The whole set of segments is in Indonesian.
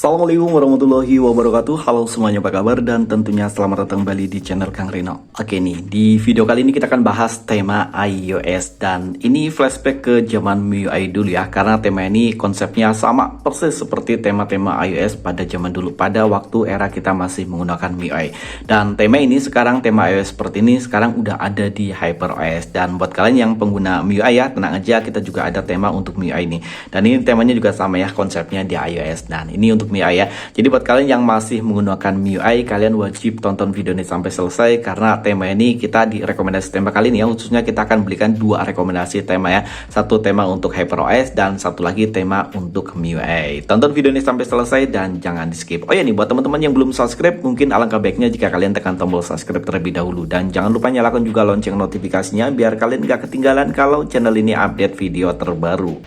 Assalamualaikum warahmatullahi wabarakatuh. Halo semuanya, apa kabar? Dan tentunya selamat datang kembali di channel Kang Reno. Oke nih, di video kali ini kita akan bahas tema iOS. Dan ini flashback ke zaman MIUI dulu ya. Karena tema ini konsepnya sama persis seperti tema-tema iOS pada zaman dulu, pada waktu era kita masih menggunakan MIUI. Dan tema ini sekarang, tema iOS seperti ini sekarang udah ada di HyperOS. Dan buat kalian yang pengguna MIUI ya, tenang aja, kita juga ada tema untuk MIUI ini. Dan ini temanya juga sama ya, konsepnya di iOS. Dan ini untuk MIUI ya. Jadi buat kalian yang masih menggunakan MIUI, kalian wajib tonton video ini sampai selesai karena tema ini kita di rekomendasi tema kali ini ya, khususnya kita akan belikan dua rekomendasi tema ya. Satu tema untuk HyperOS dan satu lagi tema untuk MIUI. Tonton video ini sampai selesai dan jangan di skip. Oh ya nih, buat teman-teman yang belum subscribe, mungkin alangkah baiknya jika kalian tekan tombol subscribe terlebih dahulu. Dan jangan lupa nyalakan juga lonceng notifikasinya biar kalian gak ketinggalan kalau channel ini update video terbaru.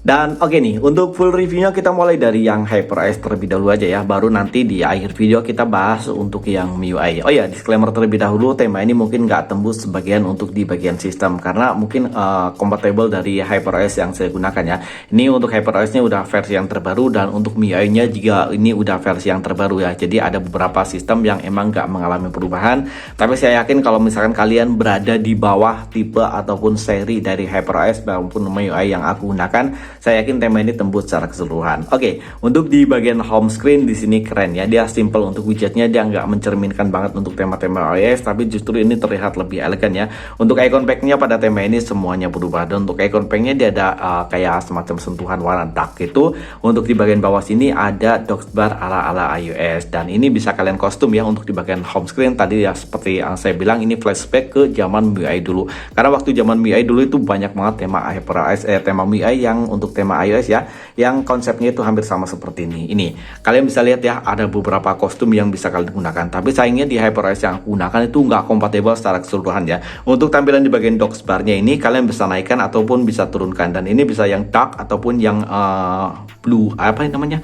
Dan oke nih, untuk full reviewnya kita mulai dari yang HyperOS terlebih dahulu aja ya. Baru nanti di akhir video kita bahas untuk yang MIUI. Oh ya, disclaimer terlebih dahulu, tema ini mungkin nggak tembus sebagian untuk di bagian sistem karena mungkin compatible dari HyperOS yang saya gunakan ya. Ini untuk HyperOS-nya udah versi yang terbaru dan untuk MIUI-nya juga ini udah versi yang terbaru ya. Jadi ada beberapa sistem yang emang nggak mengalami perubahan. Tapi saya yakin kalau misalkan kalian berada di bawah tipe ataupun seri dari HyperOS maupun MIUI yang aku gunakan, saya yakin tema ini tembus secara keseluruhan. Oke, untuk di bagian home screen di sini keren ya. Dia simple untuk widgetnya, dia nggak mencerminkan banget untuk tema-tema iOS, tapi justru ini terlihat lebih elegan ya. Untuk icon pack-nya pada tema ini semuanya berubah. Dan untuk icon pack-nya dia ada kayak semacam sentuhan warna dark gitu. Untuk di bagian bawah sini ada docksbar ala-ala iOS. Dan ini bisa kalian kostum ya untuk di bagian home screen. Tadi ya seperti yang saya bilang, ini flashback ke zaman MIUI dulu. Karena waktu zaman MIUI dulu itu banyak banget tema HyperOS, tema MIUI yang untuk tema iOS ya, yang konsepnya itu hampir sama seperti ini. Ini kalian bisa lihat ya, ada beberapa kostum yang bisa kalian gunakan. Tapi sayangnya di HyperOS yang aku gunakan itu nggak kompatibel secara keseluruhan ya. Untuk tampilan di bagian docksbarnya ini kalian bisa naikkan ataupun bisa turunkan, dan ini bisa yang dark ataupun yang blue, apa namanya,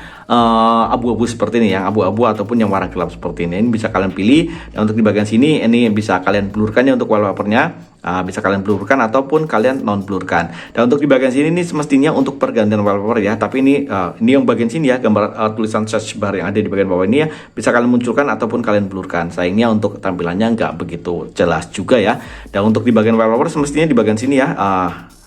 abu-abu seperti ini, yang abu-abu ataupun yang warna gelap seperti ini. Ini bisa kalian pilih. Dan untuk di bagian sini ini bisa kalian blurkan ya untuk wallpapernya. Bisa kalian blurkan ataupun kalian non blurkan. Dan untuk di bagian sini ini semestinya untuk pergantian wallpaper ya, tapi ini yang bagian sini ya, gambar tulisan search bar yang ada di bagian bawah ini ya, bisa kalian munculkan ataupun kalian blurkan. Sayangnya untuk tampilannya nggak begitu jelas juga ya. Dan untuk di bagian wallpaper semestinya di bagian sini ya,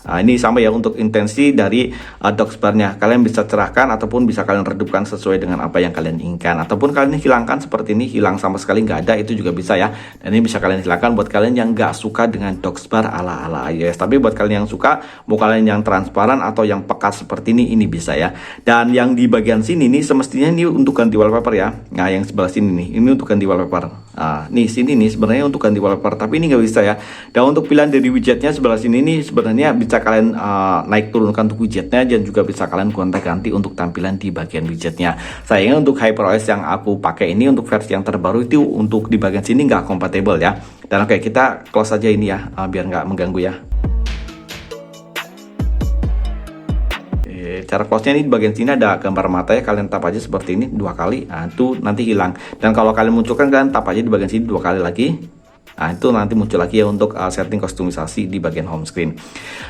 ini sama ya untuk intensi dari docksbarnya. Kalian bisa cerahkan ataupun bisa kalian redupkan sesuai dengan apa yang kalian inginkan. Ataupun kalian hilangkan seperti ini, hilang sama sekali nggak ada, itu juga bisa ya. Dan ini bisa kalian hilangkan buat kalian yang nggak suka dengan docksbar ala-ala iOS. Tapi buat kalian yang suka, mau kalian yang transparan atau yang pekat seperti ini bisa ya. Dan yang di bagian sini nih semestinya ini untuk ganti wallpaper ya. Nah yang sebelah sini nih, ini untuk ganti wallpaper. Nih sini nih sebenarnya untuk ganti wallpaper, tapi ini nggak bisa ya. Dan untuk pilihan dari widgetnya sebelah sini nih sebenarnya bisa kalian naik turunkan untuk widgetnya, dan juga bisa kalian gonta-ganti untuk tampilan di bagian widgetnya. Sayangnya untuk HyperOS yang aku pakai ini untuk versi yang terbaru itu untuk di bagian sini nggak kompatibel ya. Dan oke, kita close aja ini ya, biar nggak mengganggu ya. Cara close-nya ini di bagian sini ada gambar mata ya, kalian tap aja seperti ini 2 kali, itu nanti hilang. Dan kalau kalian munculkan, kalian tap aja di bagian sini 2 kali lagi. Itu nanti muncul lagi ya untuk setting kostumisasi di bagian home screen.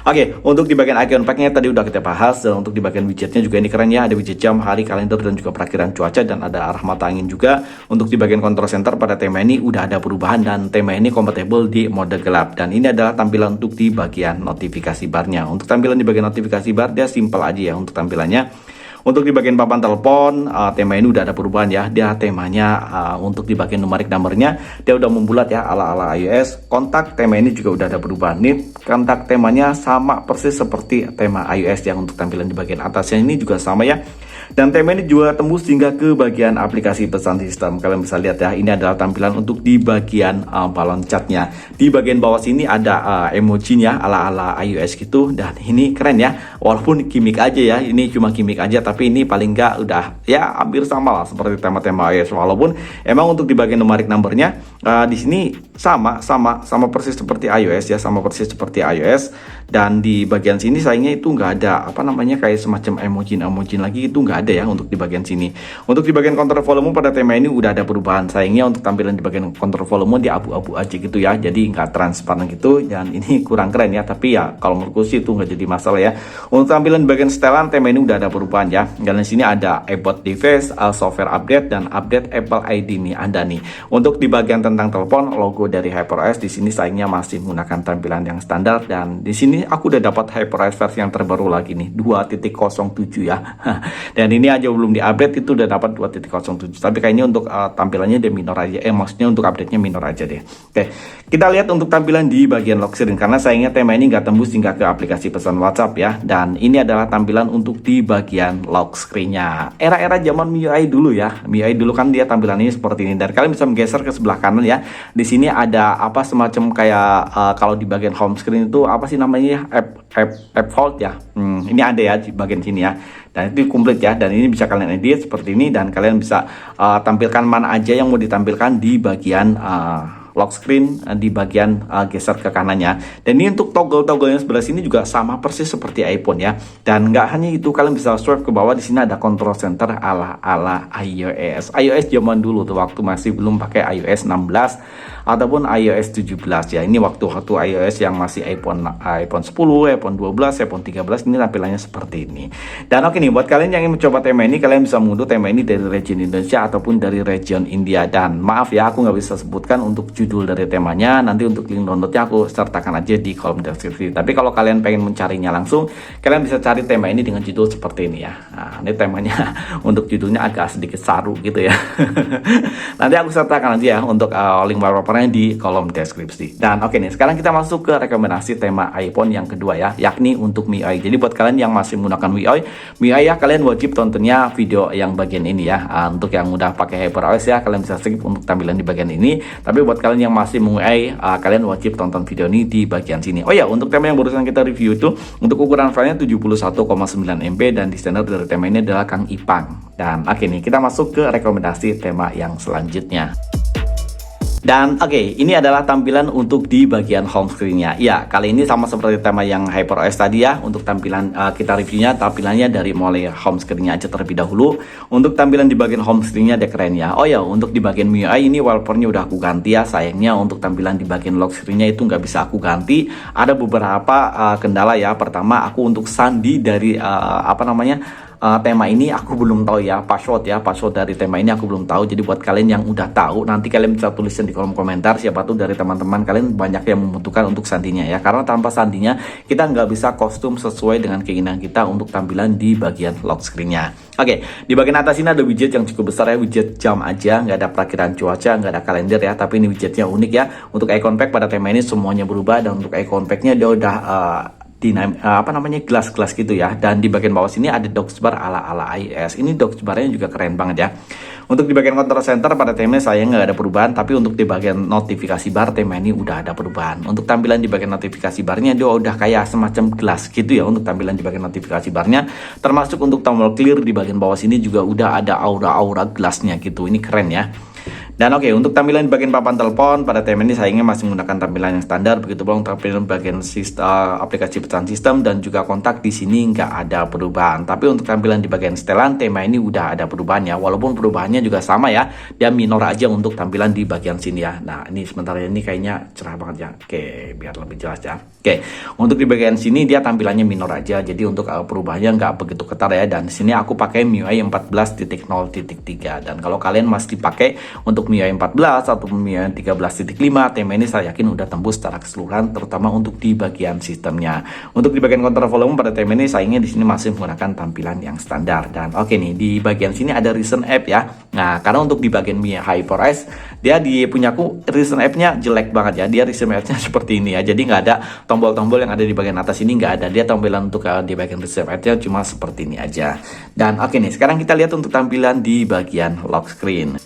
Oke, untuk di bagian icon pack-nya tadi udah kita bahas. Dan untuk di bagian widgetnya juga ini keren ya, ada widget jam, hari, kalender, dan juga perakhiran cuaca, dan ada arah mata angin juga. Untuk di bagian control center pada tema ini udah ada perubahan, dan tema ini kompatibel di mode gelap. Dan ini adalah tampilan untuk di bagian notifikasi barnya. Untuk tampilan di bagian notifikasi bar dia simple aja ya untuk tampilannya. Untuk di bagian papan telepon, tema ini udah ada perubahan ya. Dia temanya untuk di bagian numerik numbernya dia udah membulat ya ala-ala iOS. Kontak tema ini juga udah ada perubahan. Nih kontak temanya sama persis seperti tema iOS yang untuk tampilan di bagian atasnya ini juga sama ya. Dan tema ini juga tembus hingga ke bagian aplikasi pesan sistem. Kalian bisa lihat ya, ini adalah tampilan untuk di bagian balon catnya. Di bagian bawah sini ada emojinya ala-ala iOS gitu. Dan ini keren ya, walaupun gimmick aja ya, ini cuma gimmick aja, tapi ini paling nggak udah ya hampir sama lah seperti tema-tema iOS. Walaupun emang untuk di bagian numerik numbernya di sini sama persis seperti iOS ya, sama persis seperti iOS. Dan di bagian sini sayangnya itu nggak ada apa namanya kayak semacam emoji lagi, itu nggak nggak ada ya untuk di bagian sini. Untuk di bagian kontrol volume pada tema ini udah ada perubahan. Sayangnya untuk tampilan di bagian kontrol volume di abu-abu aja gitu ya, jadi nggak transparan gitu, dan ini kurang keren ya. Tapi ya kalau menurutku sih itu nggak jadi masalah ya. Untuk tampilan di bagian setelan tema ini udah ada perubahan ya. Dan di sini ada about device, software update, dan update Apple ID nih ada nih. Untuk di bagian tentang telepon, logo dari HyperOS di sini sayangnya masih menggunakan tampilan yang standar, dan di sini aku udah dapat HyperOS versi yang terbaru lagi nih 2.07 ya. Dan ini aja belum di-update itu udah dapat 2.07. Tapi kayaknya untuk tampilannya dia minor aja. Maksudnya untuk update-nya minor aja deh. Oke, kita lihat untuk tampilan di bagian lock screen, karena sayangnya tema ini nggak tembus hingga ke aplikasi pesan WhatsApp ya. Dan ini adalah tampilan untuk di bagian lock screen-nya. Era-era zaman MIUI dulu ya. MIUI dulu kan dia tampilannya seperti ini. Dan kalian bisa menggeser ke sebelah kanan ya. Di sini ada apa semacam kayak kalau di bagian home screen itu apa sih namanya ya? App Vault ya. Ini ada ya di bagian sini ya. Dan itu komplit ya, dan ini bisa kalian edit seperti ini, dan kalian bisa tampilkan mana aja yang mau ditampilkan di bagian lock screen, di bagian geser ke kanannya. Dan ini untuk toggle-togglenya sebelah sini juga sama persis seperti iPhone ya. Dan nggak hanya itu, kalian bisa swipe ke bawah, di sini ada control center ala iOS zaman dulu tuh, waktu masih belum pakai iOS 16 ataupun iOS 17 ya. Ini waktu iOS yang masih iPhone 10, iPhone 12, iPhone 13, ini tampilannya seperti ini. Dan oke nih, buat kalian yang ingin mencoba tema ini, kalian bisa mengunduh tema ini dari region Indonesia ataupun dari region India. Dan maaf ya, aku nggak bisa sebutkan untuk judul dari temanya. Nanti untuk link downloadnya aku sertakan aja di kolom deskripsi. Tapi kalau kalian pengen mencarinya langsung, kalian bisa cari tema ini dengan judul seperti ini ya. Nah, ini temanya untuk judulnya agak sedikit saru gitu ya. Nanti aku sertakan aja ya untuk link di kolom deskripsi. Dan oke nih, sekarang kita masuk ke rekomendasi tema iPhone yang kedua ya, yakni untuk MIUI. Jadi buat kalian yang masih menggunakan MIUI ya, kalian wajib tontonnya video yang bagian ini ya. Untuk yang udah pakai HyperOS ya, kalian bisa skip untuk tampilan di bagian ini. Tapi buat kalian yang masih MIUI, kalian wajib tonton video ini di bagian sini. Oh ya, untuk tema yang barusan kita review itu, untuk ukuran filenya 71,9 MB, dan desainer dari tema ini adalah Kang Ipang. Dan oke nih, kita masuk ke rekomendasi tema yang selanjutnya. Dan oke, ini adalah tampilan untuk di bagian home screen-nya. Ya, kali ini sama seperti tema yang HyperOS tadi ya. Untuk tampilan kita reviewnya, tampilannya dari mulai home screen-nya aja terlebih dahulu. Untuk tampilan di bagian home screen-nya dia keren ya. Oh ya, untuk di bagian MIUI ini wallpaper-nya udah aku ganti ya. Sayangnya untuk tampilan di bagian lock screen-nya itu nggak bisa aku ganti. Ada beberapa kendala ya. Pertama, aku untuk sandi dari tema ini aku belum tahu ya, password dari tema ini aku belum tahu. Jadi buat kalian yang udah tahu, nanti kalian bisa tuliskan di kolom komentar. Siapa tuh dari teman-teman kalian banyak yang membutuhkan untuk sandinya ya, karena tanpa sandinya kita nggak bisa kostum sesuai dengan keinginan kita untuk tampilan di bagian lock screen-nya. Oke, di bagian atas ini ada widget yang cukup besar ya, widget jam aja, nggak ada perakiraan cuaca, nggak ada kalender ya, tapi ini widgetnya unik ya. Untuk icon pack pada tema ini semuanya berubah, dan untuk icon packnya dia udah gelas-gelas gitu ya. Dan di bagian bawah sini ada dock bar ala iOS. Ini dock barnya juga keren banget ya. Untuk di bagian control center pada tema saya nggak ada perubahan, tapi untuk di bagian notifikasi bar tema ini udah ada perubahan. Untuk tampilan di bagian notifikasi barnya dia udah kayak semacam gelas gitu ya. Untuk tampilan di bagian notifikasi barnya, termasuk untuk tombol clear di bagian bawah sini juga udah ada aura-aura gelasnya gitu. Ini keren ya. Dan oke, untuk tampilan di bagian papan telepon pada tema ini sayangnya masih menggunakan tampilan yang standar. Begitu pula tampilan bagian aplikasi pesan sistem dan juga kontak di sini nggak ada perubahan. Tapi untuk tampilan di bagian setelan tema ini udah ada perubahannya. Walaupun perubahannya juga sama ya, dia minor aja untuk tampilan di bagian sini ya. Nah ini sementara ini kayaknya cerah banget ya. Oke, biar lebih jelas ya. Oke, untuk di bagian sini dia tampilannya minor aja. Jadi untuk perubahannya nggak begitu ketat ya. Dan di sini aku pakai MIUI 14.0.3. Dan kalau kalian masih pakai untuk MIUI 14 atau MIUI 13.5, tema ini saya yakin udah tembus secara keseluruhan, terutama untuk di bagian sistemnya. Untuk di bagian kontrol volume pada tema ini sayangnya di sini masih menggunakan tampilan yang standar. Dan oke nih, di bagian sini ada recent app ya. Nah, karena untuk di bagian MIUI HyperOS dia di punyaku recent app-nya jelek banget ya. Dia recent app-nya seperti ini ya. Jadi nggak ada tombol-tombol yang ada di bagian atas ini, nggak ada. Dia tampilan untuk di bagian recent app-nya cuma seperti ini aja. Dan oke nih, sekarang kita lihat untuk tampilan di bagian lock screen.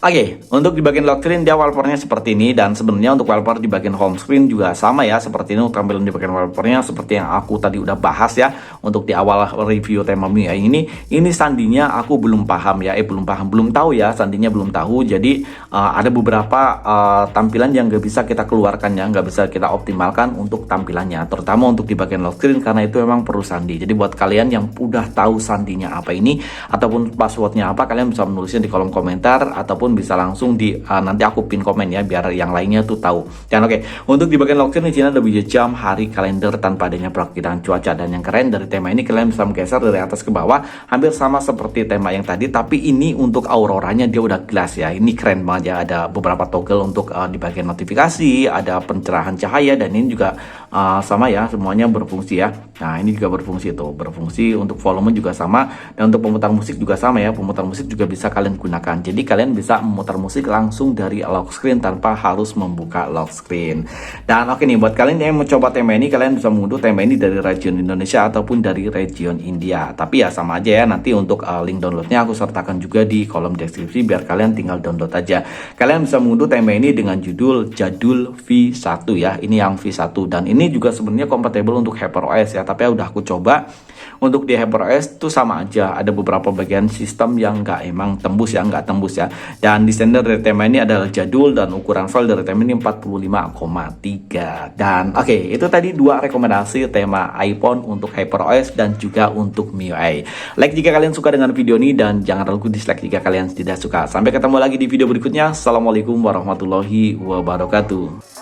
Oke, untuk di bagian lock screen dia wallpapernya seperti ini, dan sebenarnya untuk wallpaper di bagian home screen juga sama ya seperti ini. Tampilan di bagian wallpapernya seperti yang aku tadi udah bahas ya untuk di awal review tema MIUI ini. Ini sandinya aku belum paham ya, belum tahu ya, sandinya belum tahu. Jadi ada beberapa tampilan yang nggak bisa kita keluarkan ya, nggak bisa kita optimalkan untuk tampilannya, terutama untuk di bagian lock screen karena itu memang perlu sandi. Jadi buat kalian yang udah tahu sandinya apa ini ataupun passwordnya apa, kalian bisa menulisnya di kolom komentar ataupun bisa langsung di nanti aku pin komen ya biar yang lainnya tuh tahu. Dan oke, untuk di bagian lock screen di sini ada video jam, hari, kalender tanpa adanya perakiraan cuaca. Dan yang keren dari tema ini, kalian bisa menggeser dari atas ke bawah hampir sama seperti tema yang tadi, tapi ini untuk auroranya dia udah glass ya. Ini keren banget ya, ada beberapa toggle untuk di bagian notifikasi, ada pencerahan cahaya, dan ini juga sama ya, semuanya berfungsi ya. Nah ini juga berfungsi tuh, berfungsi untuk volume juga sama, dan untuk pemutar musik juga sama ya. Pemutar musik juga bisa kalian gunakan, jadi kalian bisa memutar musik langsung dari lock screen tanpa harus membuka lock screen. Dan oke nih, buat kalian yang mencoba tema ini, kalian bisa mengunduh tema ini dari region Indonesia ataupun dari region India. Tapi ya sama aja ya, nanti untuk link downloadnya aku sertakan juga di kolom deskripsi biar kalian tinggal download aja. Kalian bisa mengunduh tema ini dengan judul Jadul V1 ya, ini yang V1, dan ini juga sebenarnya kompatibel untuk HyperOS ya, tapi udah aku coba untuk di HyperOS tuh sama aja, ada beberapa bagian sistem yang nggak tembus ya. Dan di standar dari tema ini adalah jadul, dan ukuran file dari tema ini 45,3. Dan oke, itu tadi dua rekomendasi tema iPhone untuk HyperOS dan juga untuk MIUI. Like jika kalian suka dengan video ini, dan jangan ragu dislike jika kalian tidak suka. Sampai ketemu lagi di video berikutnya. Assalamualaikum warahmatullahi wabarakatuh.